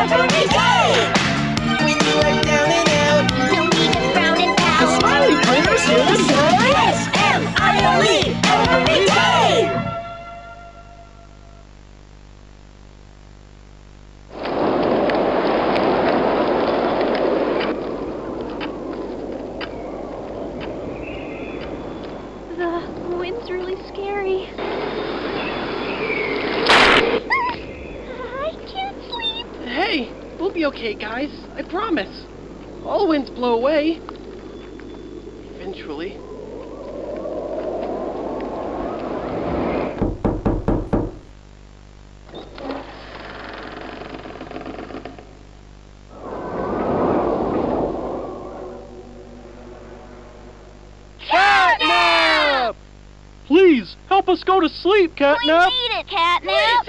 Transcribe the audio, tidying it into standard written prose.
every day. When you are down and out, no need to frown and pout. The Smiley Players here to say S-M-I-L-E every day. The wind's really scary. I can't sleep. Hey, we'll be okay, guys. I promise. All winds blow away. Eventually. Catnap! Please, help us go to sleep, We Catnap! need it, Catnap.